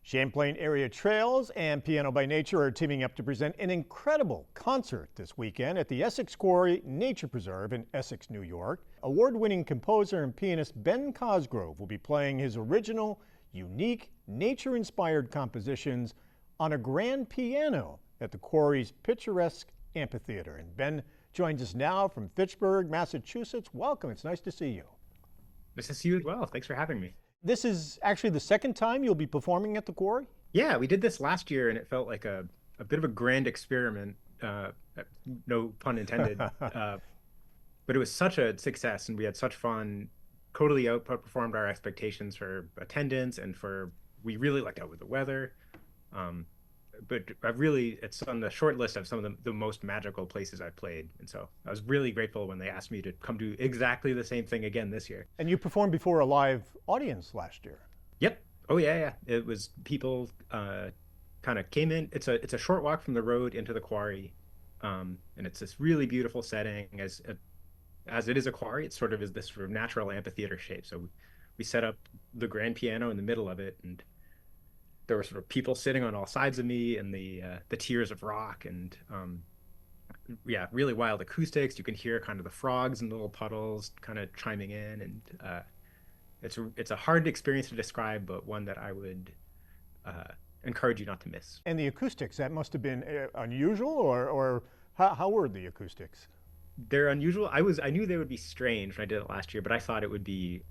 Champlain Area Trails and Piano by Nature are teaming up to present an incredible concert this weekend at the Essex Quarry Nature Preserve in Essex, New York. Award-winning composer and pianist Ben Cosgrove will be playing his original, unique, nature-inspired compositions on a grand piano at the quarry's picturesque amphitheater. And Ben joins us now from Fitchburg, Massachusetts. Welcome. It's nice to see you. Nice to see you as well. Thanks for having me. This is actually the second time you'll be performing at the quarry? Yeah, we did this last year and it felt like a bit of a grand experiment, no pun intended. But it was such a success and we had such fun, totally outperformed our expectations for attendance and we really lucked out with the weather. But it's on the short list of some of the most magical places I've played. And so I was really grateful when they asked me to come do exactly the same thing again this year. And you performed before a live audience last year. Yep. Oh yeah. It was people kind of came in. It's a short walk from the road into the quarry. And it's this really beautiful setting as it is a quarry. It sort of is this sort of natural amphitheater shape. So we set up the grand piano in the middle of it, and there were sort of people sitting on all sides of me and the tiers of rock and really wild acoustics. You can hear kind of the frogs and little puddles kind of chiming in, and it's a hard experience to describe, but one that I would encourage you not to miss. And the acoustics, that must have been unusual, or how were the acoustics? They're unusual. I knew they would be strange when I did it last year, but I thought it would be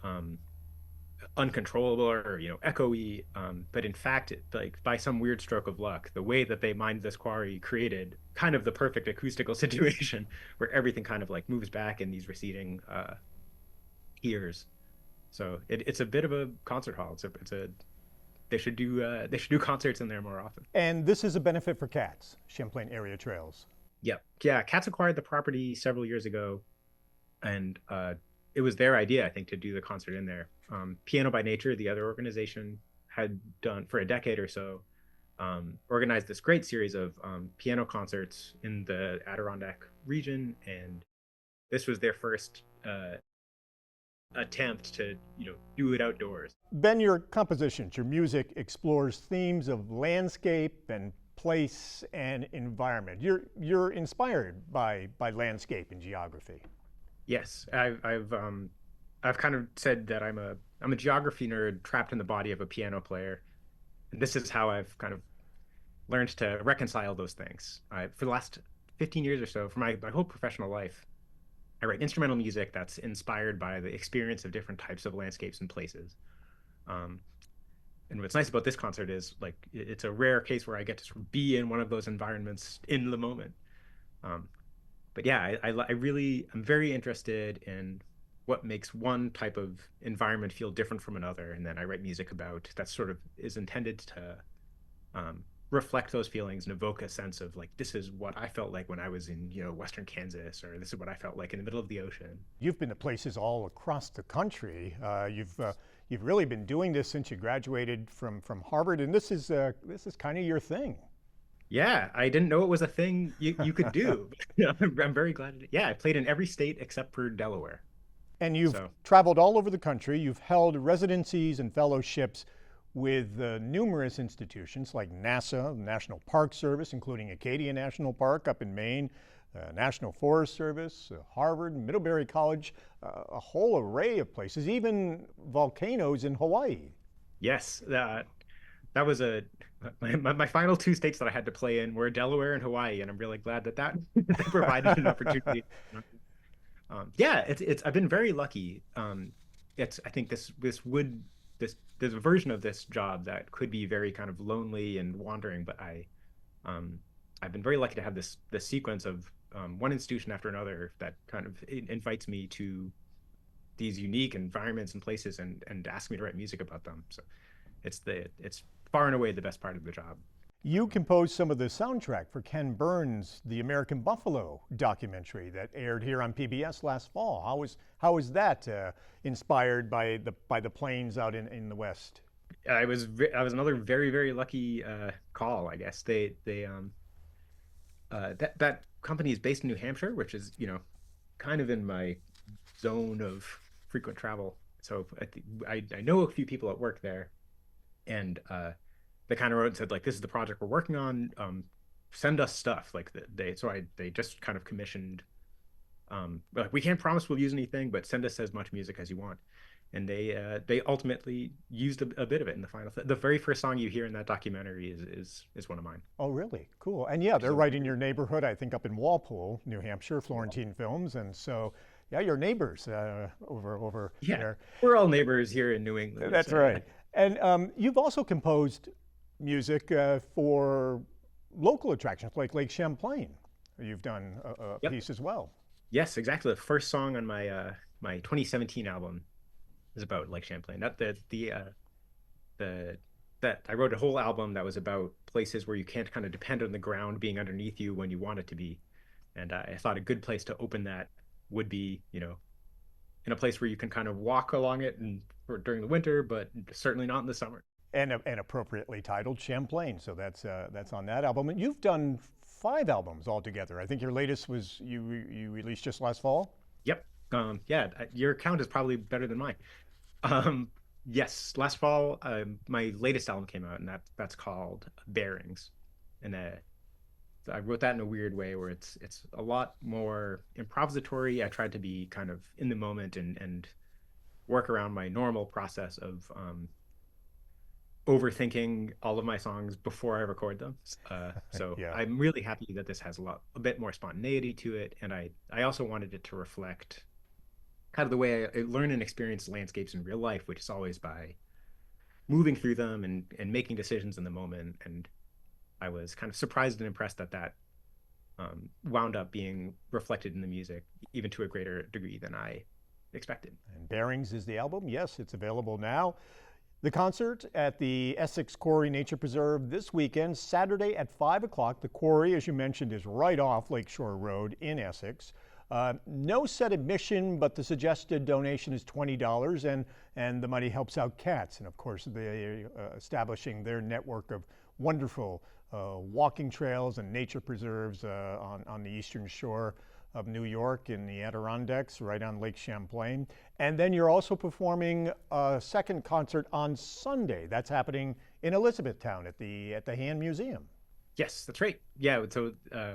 uncontrollable or echoey, but in fact, like by some weird stroke of luck, the way that they mined this quarry created kind of the perfect acoustical situation where everything kind of like moves back in these receding ears. So it's a bit of a concert hall. They should do concerts in there more often. And this is a benefit for CATS, Champlain Area Trails. Yeah, CATS acquired the property several years ago, and it was their idea, I think, to do the concert in there. Piano by Nature, the other organization, had done for a decade or so, organized this great series of piano concerts in the Adirondack region, and this was their first attempt to do it outdoors. Ben, your compositions, your music explores themes of landscape and place and environment. You're inspired by landscape and geography. Yes, I've kind of said that I'm a geography nerd trapped in the body of a piano player, and this is how I've kind of learned to reconcile those things. For the last 15 years or so, for my whole professional life, I write instrumental music that's inspired by the experience of different types of landscapes and places. And what's nice about this concert is like it's a rare case where I get to sort of be in one of those environments in the moment. But yeah, I'm very interested in what makes one type of environment feel different from another, and then I write music about that sort of is intended to reflect those feelings and evoke a sense of like, this is what I felt like when I was in Western Kansas, or this is what I felt like in the middle of the ocean. You've been to places all across the country. You've really been doing this since you graduated from Harvard, and this is kind of your thing. Yeah, I didn't know it was a thing you could do. I'm very glad. I played in every state except for Delaware. And you've traveled all over the country. You've held residencies and fellowships with numerous institutions like NASA, the National Park Service, including Acadia National Park up in Maine, National Forest Service, Harvard, Middlebury College, a whole array of places, even volcanoes in Hawaii. Yes, that was my final two states that I had to play in were Delaware and Hawaii, and I'm really glad that provided an opportunity. I've been very lucky. I think there's a version of this job that could be very kind of lonely and wandering, but I've been very lucky to have this sequence of one institution after another that kind of invites me to these unique environments and places and asks me to write music about them. So it's far and away the best part of the job. You composed some of the soundtrack for Ken Burns' The American Buffalo documentary that aired here on PBS last fall. How was that inspired by the plains out in the West? I was another very, very lucky call, I guess. That company is based in New Hampshire, which is kind of in my zone of frequent travel. So I know a few people at work there, and they kind of wrote and said like, this is the project we're working on. Send us stuff. Like they just kind of commissioned. Like, we can't promise we'll use anything, but send us as much music as you want. And they ultimately used a bit of it in the final. The very first song you hear in that documentary is one of mine. Oh, really? Cool. And yeah, they're So right in your neighborhood, I think up in Walpole, New Hampshire, Florentine Films. And so, yeah, your neighbors over yeah, there. we're all neighbors here in New England. That's So right. And you've also composed music for local attractions like Lake Champlain. You've done a yep. piece as well. Yes, exactly. The first song on my 2017 album is about Lake Champlain. That the that I wrote a whole album that was about places where you can't kind of depend on the ground being underneath you when you want it to be. And I thought a good place to open that would be, in a place where you can kind of walk along it and during the winter, but certainly not in the summer. And appropriately titled Champlain. So that's on that album. And you've done 5 albums altogether. I think your latest was you released just last fall. Yep. Yeah, your count is probably better than mine. Um, yes, last fall, my latest album came out, and that's called Bearings, and I wrote that in a weird way where it's a lot more improvisatory. I tried to be kind of in the moment and work around my normal process of overthinking all of my songs before I record them. So Yeah. I'm really happy that this has a bit more spontaneity to it, and I also wanted it to reflect kind of the way I learn and experience landscapes in real life, which is always by moving through them and making decisions in the moment. And I was kind of surprised and impressed that wound up being reflected in the music, even to a greater degree than I expected. And Bearings is the album. Yes, it's available now. The concert at the Essex Quarry Nature Preserve this weekend, Saturday at 5 o'clock. The quarry, as you mentioned, is right off Lakeshore Road in Essex. No set admission, but the suggested donation is $20, and the money helps out cats. And of course, they're establishing their network of wonderful walking trails and nature preserves on the eastern shore of New York in the Adirondacks, right on Lake Champlain. And then you're also performing a second concert on Sunday. That's happening in Elizabethtown at the Hand Museum. Yes, that's right. Yeah, so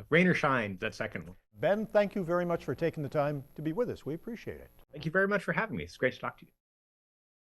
rain or shine, that second one. Ben, thank you very much for taking the time to be with us. We appreciate it. Thank you very much for having me. It's great to talk to you.